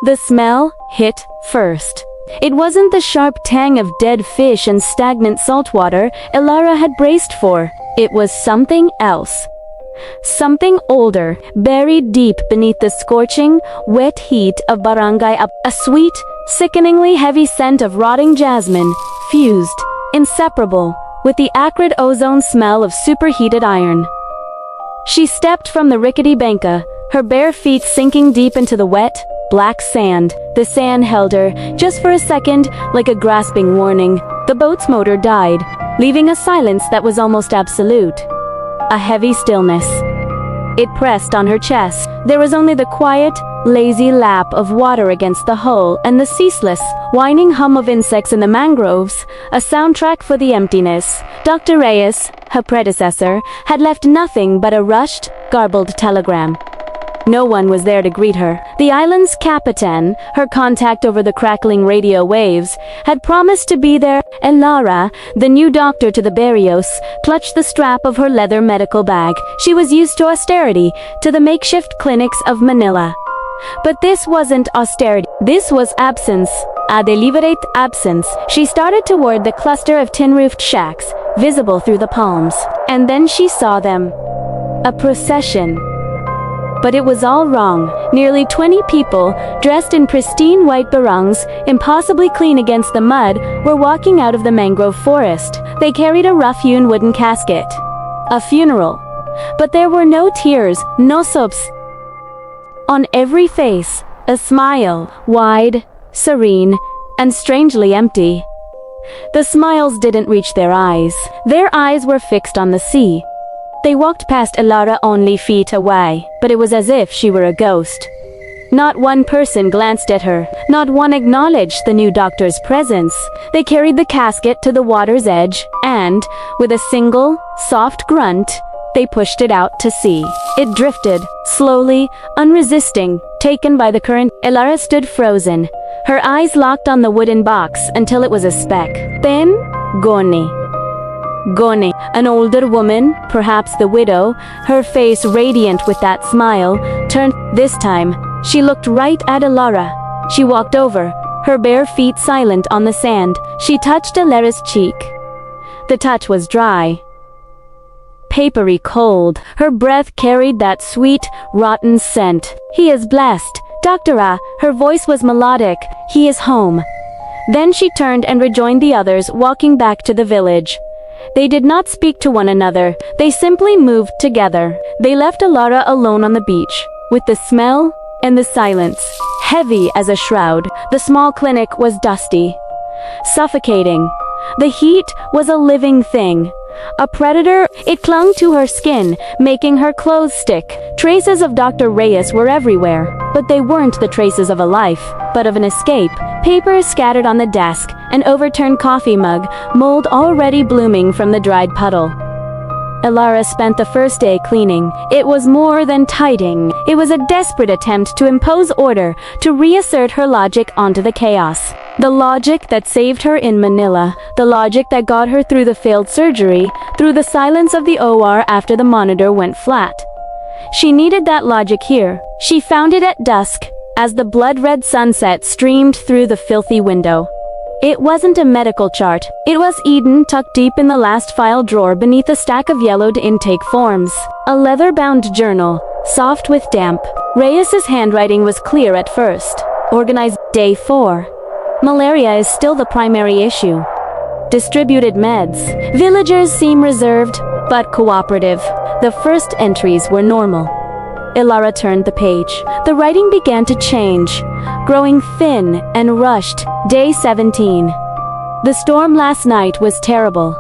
The smell hit first. It wasn't the sharp tang of dead fish and stagnant saltwater Elara had braced for. It was something else. Something older, buried deep beneath the scorching, wet heat of Barangay Up. A sweet, sickeningly heavy scent of rotting jasmine, fused, inseparable, with the acrid ozone smell of superheated iron. She stepped from the rickety banka, her bare feet sinking deep into the wet, black sand. The sand held her, just for a second, like a grasping warning. The boat's motor died, leaving a silence that was almost absolute. A heavy stillness. It pressed on her chest. There was only the quiet, lazy lap of water against the hull and the ceaseless, whining hum of insects in the mangroves, a soundtrack for the emptiness. Dr. Reyes, her predecessor, had left nothing but a rushed, garbled telegram. No one was there to greet her. The island's captain, her contact over the crackling radio waves, had promised to be there. Elara, the new doctor to the Barrios, clutched the strap of her leather medical bag. She was used to austerity, to the makeshift clinics of Manila. But this wasn't austerity. This was absence. A deliberate absence. She started toward the cluster of tin-roofed shacks, visible through the palms. And then she saw them. A procession. But it was all wrong. Nearly 20 people, dressed in pristine white barongs, impossibly clean against the mud, were walking out of the mangrove forest. They carried a rough-hewn wooden casket. A funeral. But there were no tears, no sobs. On every face, a smile, wide, serene, and strangely empty. The smiles didn't reach their eyes. Their eyes were fixed on the sea. They walked past Elara only feet away, but it was as if she were a ghost. Not one person glanced at her, not one acknowledged the new doctor's presence. They carried the casket to the water's edge, and, with a single, soft grunt, they pushed it out to sea. It drifted, slowly, unresisting, taken by the current. Elara stood frozen, her eyes locked on the wooden box until it was a speck. Then, Goni, an older woman, perhaps the widow, her face radiant with that smile, turned. This time, she looked right at Elara. She walked over, her bare feet silent on the sand. She touched Elara's cheek. The touch was dry, papery cold. Her breath carried that sweet, rotten scent. He is blessed. Doctora, her voice was melodic. He is home. Then she turned and rejoined the others, walking back to the village. They did not speak to one another. They simply moved together. They left Elara alone on the beach, with the smell and the silence, heavy as a shroud. The small clinic was dusty, suffocating. The heat was a living thing. A predator, it clung to her skin, making her clothes stick. Traces of Dr. Reyes were everywhere, but they weren't the traces of a life, but of an escape. Papers scattered on the desk, an overturned coffee mug, mold already blooming from the dried puddle. Elara spent the first day cleaning. It was more than tidying. It was a desperate attempt to impose order, to reassert her logic onto the chaos. The logic that saved her in Manila, the logic that got her through the failed surgery, through the silence of the OR after the monitor went flat. She needed that logic here. She found it at dusk, as the blood-red sunset streamed through the filthy window. It wasn't a medical chart. It was Eden tucked deep in the last file drawer beneath a stack of yellowed intake forms. A leather-bound journal, soft with damp. Reyes's handwriting was clear at first. Organized. Day 4. Malaria is still the primary issue. Distributed meds. Villagers seem reserved, but cooperative. The first entries were normal. Elara turned the page. The writing began to change, growing thin and rushed. Day 17. The storm last night was terrible.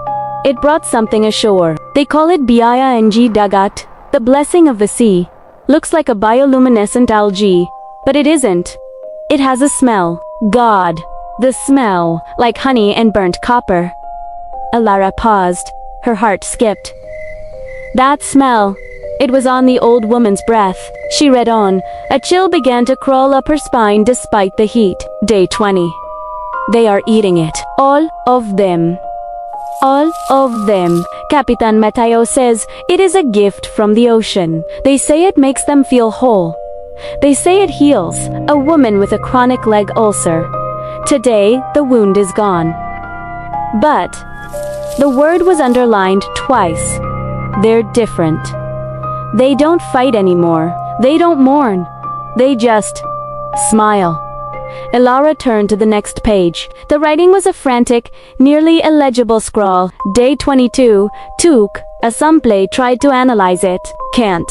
It brought something ashore. They call it Biyaya ng Dagat, the blessing of the sea. Looks like a bioluminescent algae, but it isn't. It has a smell. God. The smell, like honey and burnt copper. Elara paused. Her heart skipped. That smell. It was on the old woman's breath. She read on. A chill began to crawl up her spine despite the heat. Day 20. They are eating it. All of them. All of them. Capitan Mateo says it is a gift from the ocean. They say it makes them feel whole. They say it heals, a woman with a chronic leg ulcer. Today, the wound is gone. But the word was underlined twice. They're different. They don't fight anymore. They don't mourn. They just smile. Elara turned to the next page. The writing was a frantic, nearly illegible scrawl. Day 22, Took, a Sample tried to analyze it. Can't.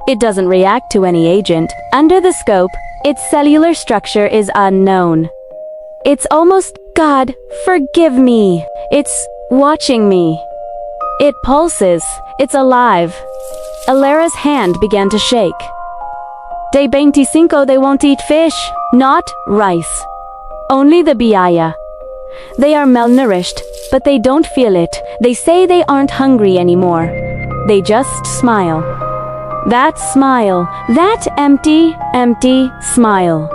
It doesn't react to any agent. Under the scope, its cellular structure is unknown. It's almost, God, forgive me. It's watching me. It pulses. It's alive. Alara's hand began to shake. Day 25, they won't eat fish, not rice. Only the biaya. They are malnourished, but they don't feel it. They say they aren't hungry anymore. They just smile. That smile, that empty, empty smile.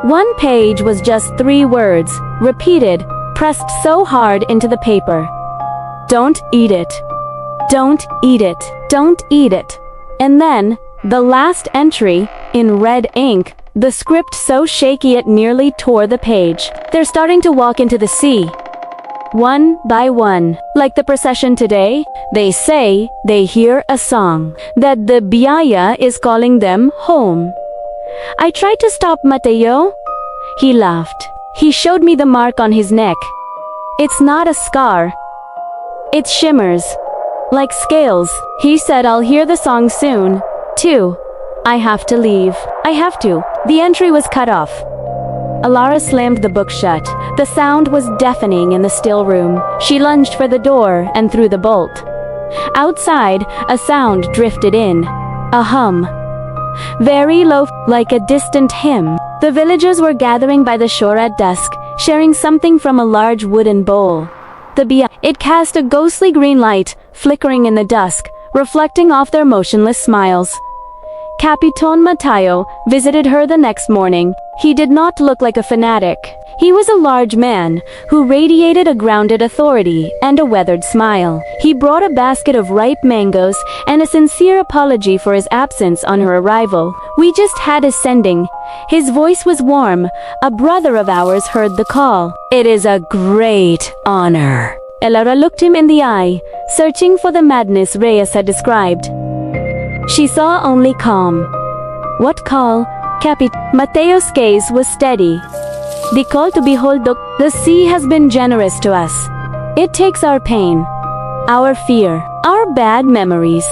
One page was just 3 words, repeated, pressed so hard into the paper. Don't eat it. Don't eat it. Don't eat it. And then, the last entry, in red ink, the script so shaky it nearly tore the page. They're starting to walk into the sea. One by one, like the procession today, they say they hear a song, that the biaya is calling them home. I tried to stop Mateo. He laughed. He showed me the mark on his neck. It's not a scar. It shimmers. Like scales. He said I'll hear the song soon. 2. I have to leave. I have to. The entry was cut off. Elara slammed the book shut. The sound was deafening in the still room. She lunged for the door and threw the bolt. Outside, a sound drifted in. A hum. Very low, like a distant hymn. The villagers were gathering by the shore at dusk, sharing something from a large wooden bowl. It cast a ghostly green light, flickering in the dusk, reflecting off their motionless smiles. Capitan Mateo visited her the next morning. He did not look like a fanatic. He was a large man, who radiated a grounded authority and a weathered smile. He brought a basket of ripe mangoes and a sincere apology for his absence on her arrival. We just had a sending. His voice was warm. A brother of ours heard the call. It is a great honor. Elara looked him in the eye, searching for the madness Reyes had described. She saw only calm. What call? Mateo's gaze was steady. The call to behold the sea has been generous to us. It takes our pain, our fear, our bad memories.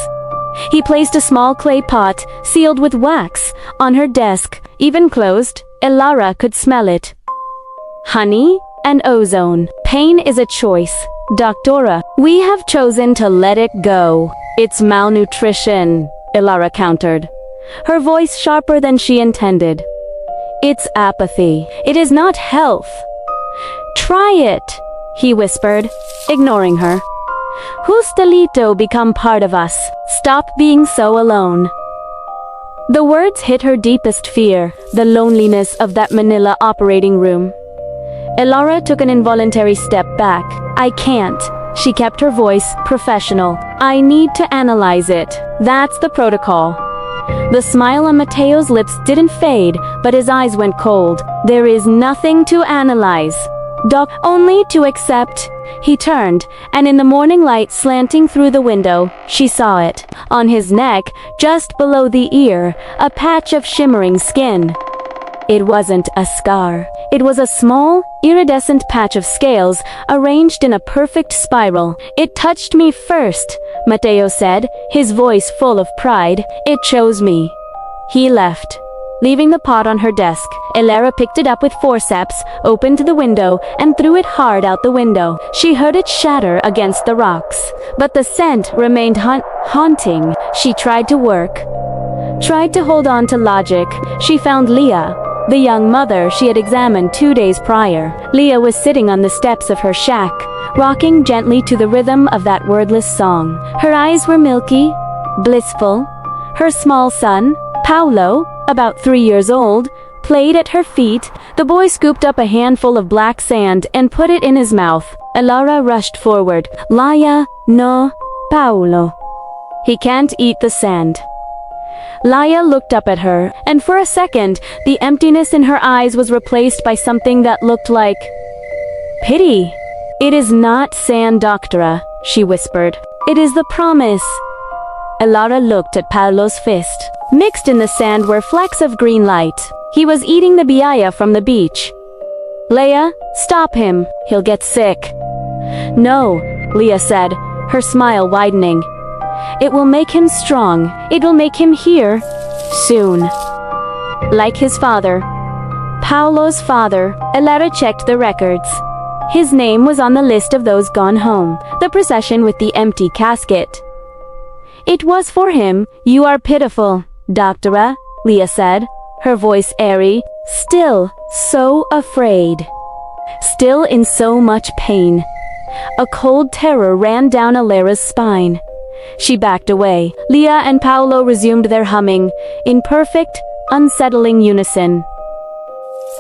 He placed a small clay pot, sealed with wax, on her desk. Even closed, Elara could smell it. Honey and ozone. Pain is a choice. Doctora, we have chosen to let it go. It's malnutrition, Elara countered, her voice sharper than she intended. It's apathy. It is not health. Try it, he whispered, ignoring her. Justelito become part of us. Stop being so alone. The words hit her deepest fear, the loneliness of that Manila operating room. Elara took an involuntary step back. I can't. She kept her voice professional. I need to analyze it. That's the protocol. The smile on Mateo's lips didn't fade, but his eyes went cold. There is nothing to analyze. Doc, only to accept. He turned, and in the morning light slanting through the window, she saw it. On his neck, just below the ear, a patch of shimmering skin. It wasn't a scar. It was a small, iridescent patch of scales, arranged in a perfect spiral. It touched me first, Mateo said, his voice full of pride. It chose me. He left, leaving the pot on her desk. Elara picked it up with forceps, opened the window, and threw it hard out the window. She heard it shatter against the rocks, but the scent remained haunting. She tried to work, tried to hold on to logic. She found Leah, the young mother she had examined 2 days prior. Leah was sitting on the steps of her shack, rocking gently to the rhythm of that wordless song. Her eyes were milky, blissful. Her small son, Paulo, about 3 years old, played at her feet. The boy scooped up a handful of black sand and put it in his mouth. Elara rushed forward. Laya, no, Paulo. He can't eat the sand. Laya looked up at her, and for a second, the emptiness in her eyes was replaced by something that looked like pity. "It is not sand, Doctora," she whispered. "It is the promise." Elara looked at Paolo's fist. Mixed in the sand were flecks of green light. He was eating the biaya from the beach. "Leia, stop him. He'll get sick." "No," Leah said, her smile widening. "It will make him strong. It will make him here soon." Like his father, Paolo's father, Elara checked the records. His name was on the list of those gone home, the procession with the empty casket. "It was for him. You are pitiful, Doctora," Leah said, her voice airy, still so afraid. Still in so much pain. A cold terror ran down Elara's spine. She backed away. Leah and Paolo resumed their humming, in perfect, unsettling unison.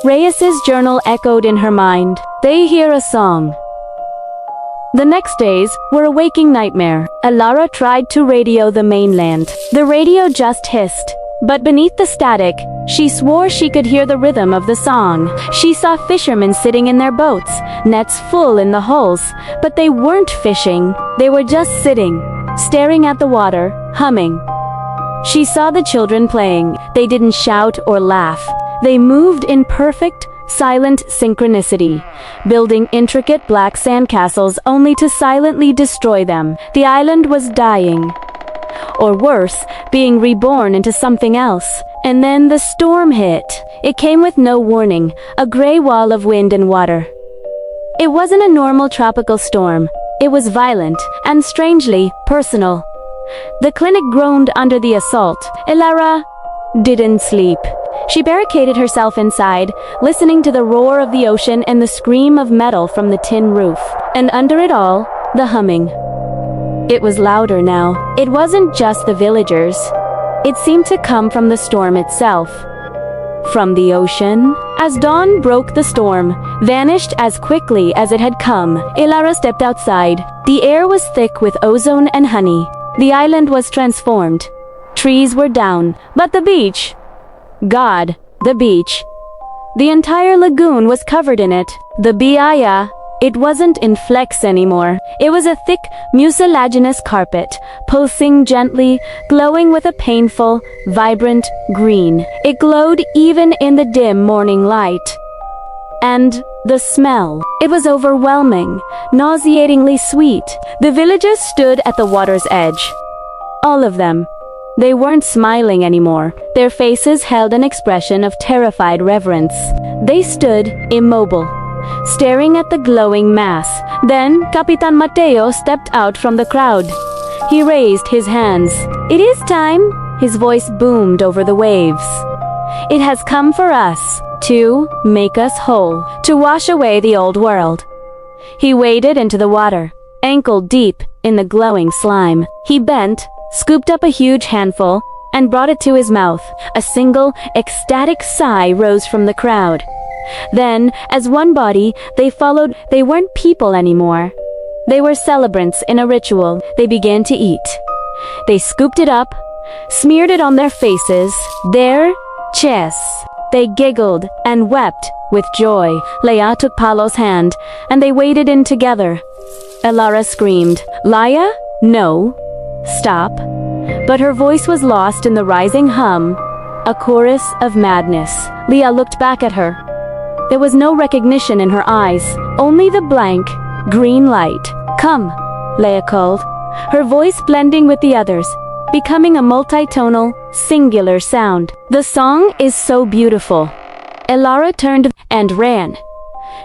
Reyes's journal echoed in her mind. They hear a song. The next days were a waking nightmare. Elara tried to radio the mainland. The radio just hissed. But beneath the static, she swore she could hear the rhythm of the song. She saw fishermen sitting in their boats, nets full in the hulls, but they weren't fishing. They were just sitting, staring at the water, humming. She saw the children playing. They didn't shout or laugh. They moved in perfect, silent synchronicity, building intricate black sandcastles only to silently destroy them. The island was dying. Or worse, being reborn into something else. And then the storm hit. It came with no warning, a gray wall of wind and water. It wasn't a normal tropical storm. It was violent, and strangely, personal. The clinic groaned under the assault. Elara didn't sleep. She barricaded herself inside, listening to the roar of the ocean and the scream of metal from the tin roof. And under it all, the humming. It was louder now. It wasn't just the villagers. It seemed to come from the storm itself. From the ocean. As dawn broke, the storm vanished as quickly as it had come. Elara stepped outside. The air was thick with ozone and honey. The island was transformed. Trees were down, but the beach... God, the beach. The entire lagoon was covered in it. The biaya, it wasn't in flecks anymore. It was a thick, mucilaginous carpet, pulsing gently, glowing with a painful, vibrant green. It glowed even in the dim morning light. And the smell. It was overwhelming, nauseatingly sweet. The villagers stood at the water's edge. All of them. They weren't smiling anymore. Their faces held an expression of terrified reverence. They stood, immobile, staring at the glowing mass. Then, Capitan Mateo stepped out from the crowd. He raised his hands. "It is time," his voice boomed over the waves. "It has come for us, to make us whole, to wash away the old world." He waded into the water, ankle deep in the glowing slime. He bent, scooped up a huge handful, and brought it to his mouth. A single, ecstatic sigh rose from the crowd. Then, as one body, they followed. They weren't people anymore. They were celebrants in a ritual. They began to eat. They scooped it up, smeared it on their faces, their chests. They giggled and wept with joy. Leia took Paolo's hand, and they waded in together. Elara screamed, "Laya? No. Stop." But her voice was lost in the rising hum, a chorus of madness. Leah looked back at her. There was no recognition in her eyes, only the blank, green light. "Come," Leia called, her voice blending with the others, becoming a multitonal, singular sound. "The song is so beautiful." Elara turned and ran.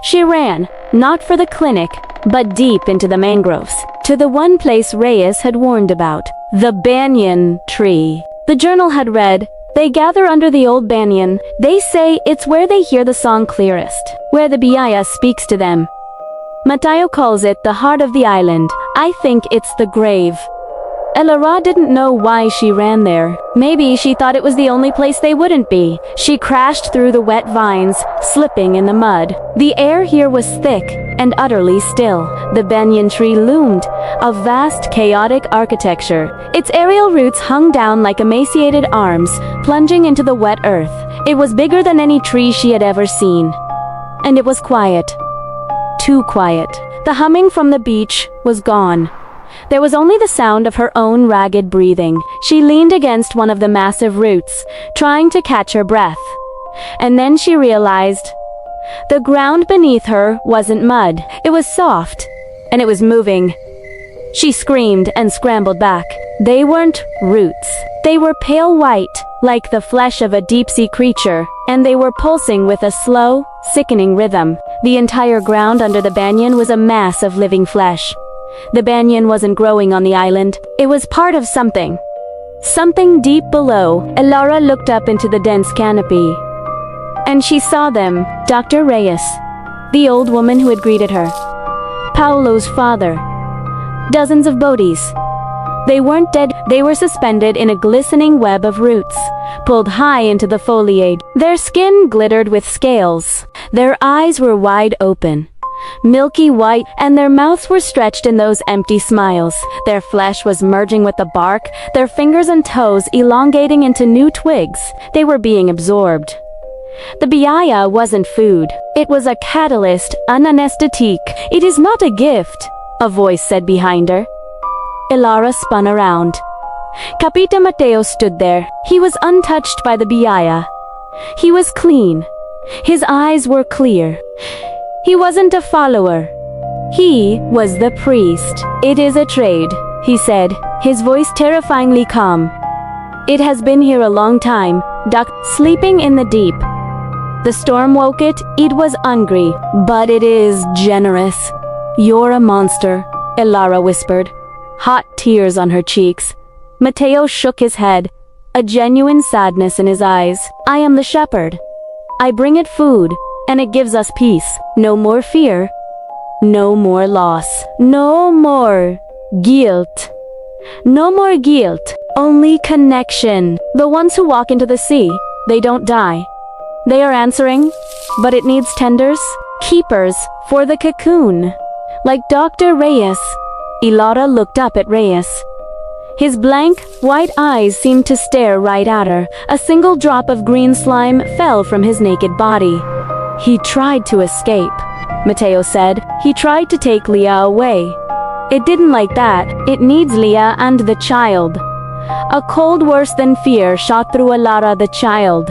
She ran, not for the clinic, but deep into the mangroves, to the one place Reyes had warned about, the banyan tree. The journal had read, "They gather under the old banyan. They say it's where they hear the song clearest, where the biaya speaks to them. Mateo calls it the heart of the island. I think it's the grave." Elara didn't know why she ran there. Maybe she thought it was the only place they wouldn't be. She crashed through the wet vines, slipping in the mud. The air here was thick and utterly still. The banyan tree loomed, a vast, chaotic architecture. Its aerial roots hung down like emaciated arms, plunging into the wet earth. It was bigger than any tree she had ever seen. And it was quiet. Too quiet. The humming from the beach was gone. There was only the sound of her own ragged breathing. She leaned against one of the massive roots, trying to catch her breath. And then she realized the ground beneath her wasn't mud. It was soft, and it was moving. She screamed and scrambled back. They weren't roots. They were pale white, like the flesh of a deep-sea creature, and they were pulsing with a slow, sickening rhythm. The entire ground under the banyan was a mass of living flesh. The banyan wasn't growing on the island. It was part of something. Something deep below. Elara looked up into the dense canopy. And she saw them, Dr. Reyes, the old woman who had greeted her, Paolo's father, dozens of Bodis. They weren't dead, they were suspended in a glistening web of roots, pulled high into the foliage. Their skin glittered with scales. Their eyes were wide open, milky white, and their mouths were stretched in those empty smiles. Their flesh was merging with the bark, their fingers and toes elongating into new twigs. They were being absorbed. The biaya wasn't food. It was a catalyst, an anesthetic. It is not a gift, a voice said behind her. Elara spun around. Capita Mateo stood there. He was untouched by the biaya. He was clean. His eyes were clear. He wasn't a follower. He was the priest. It is a trade, he said, his voice terrifyingly calm. It has been here a long time, sleeping in the deep. The storm woke it. It was hungry, but it is generous. You're a monster, Elara whispered, hot tears on her cheeks. Mateo shook his head, a genuine sadness in his eyes. I am the shepherd. I bring it food, and it gives us peace. No more fear. No more loss. No more guilt. No more guilt. Only connection. The ones who walk into the sea, they don't die. They are answering, but it needs tenders, keepers, for the cocoon. Like Dr. Reyes. Elara looked up at Reyes. His blank, white eyes seemed to stare right at her. A single drop of green slime fell from his naked body. He tried to escape, Mateo said. He tried to take Leah away. It didn't like that. It needs Leah and the child. A cold worse than fear shot through Elara. The child.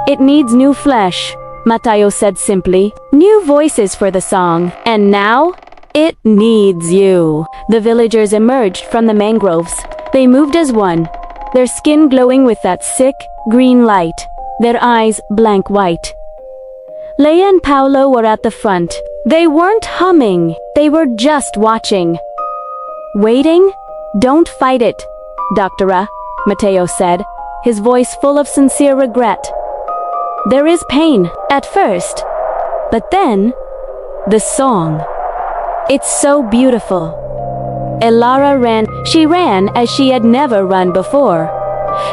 It needs new flesh, Mateo said simply. New voices for the song. And now, it needs you. The villagers emerged from the mangroves. They moved as one, their skin glowing with that sick, green light, their eyes blank white. Leia and Paolo were at the front. They weren't humming. They were just watching. Waiting? Don't fight it, Doctora, Mateo said, his voice full of sincere regret. There is pain, at first. But then, the song. It's so beautiful. Elara ran. She ran as she had never run before.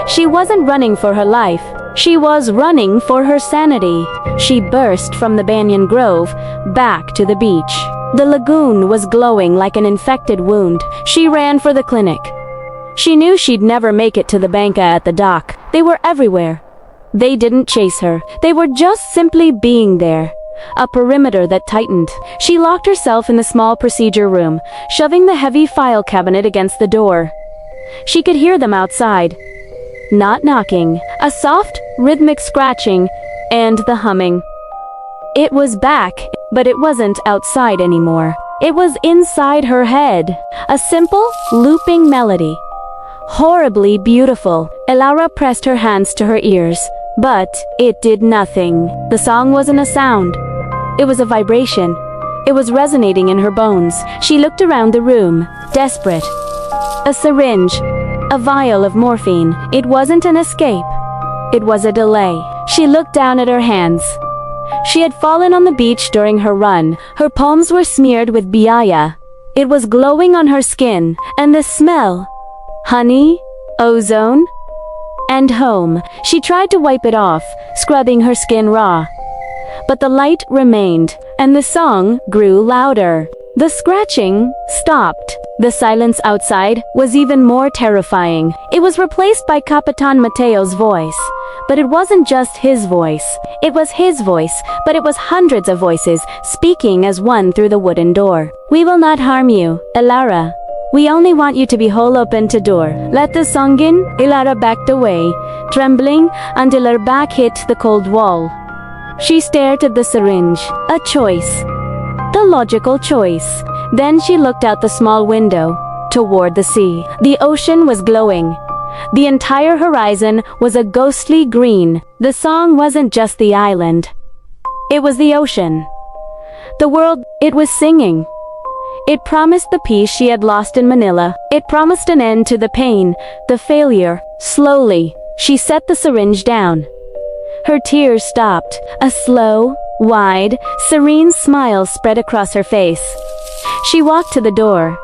She wasn't running for her life. She was running for her sanity. She burst from the banyan grove, back to the beach. The lagoon was glowing like an infected wound. She ran for the clinic. She knew she'd never make it to the banca at the dock. They were everywhere. They didn't chase her. They were just simply being there. A perimeter that tightened. She locked herself in the small procedure room, shoving the heavy file cabinet against the door. She could hear them outside. Not knocking. A soft, rhythmic scratching, and the humming. It was back, but it wasn't outside anymore. It was inside her head. A simple, looping melody. Horribly beautiful. Elara pressed her hands to her ears. But it did nothing. The song wasn't a sound. It was a vibration. It was resonating in her bones. She looked around the room, desperate. A syringe. A vial of morphine. It wasn't an escape. It was a delay. She looked down at her hands. She had fallen on the beach during her run. Her palms were smeared with biaya. It was glowing on her skin, and the smell. honey, ozone, and home. She tried to wipe it off, scrubbing her skin raw. But the light remained, and the song grew louder. The scratching stopped. The silence outside was even more terrifying. It was replaced by Capitan Mateo's voice. But it wasn't just his voice. It was his voice, but it was hundreds of voices, speaking as one through the wooden door. "We will not harm you, Elara. We only want you to be whole open to door." Let the song in, Elara backed away, trembling until her back hit the cold wall. She stared at the syringe. A choice. The logical choice. Then she looked out the small window, toward the sea. The ocean was glowing. The entire horizon was a ghostly green. The song wasn't just the island. It was the ocean. The world it was singing. It promised the peace she had lost in Manila. It promised an end to the pain, the failure. Slowly, she set the syringe down. Her tears stopped. A slow, wide, serene smile spread across her face. She walked to the door,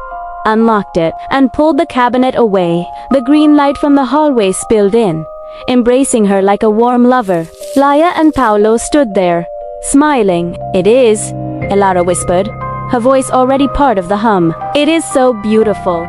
unlocked it, and pulled the cabinet away. The green light from the hallway spilled in, embracing her like a warm lover. Laia and Paolo stood there, smiling. "It is," Elara whispered, her voice already part of the hum. "It is so beautiful."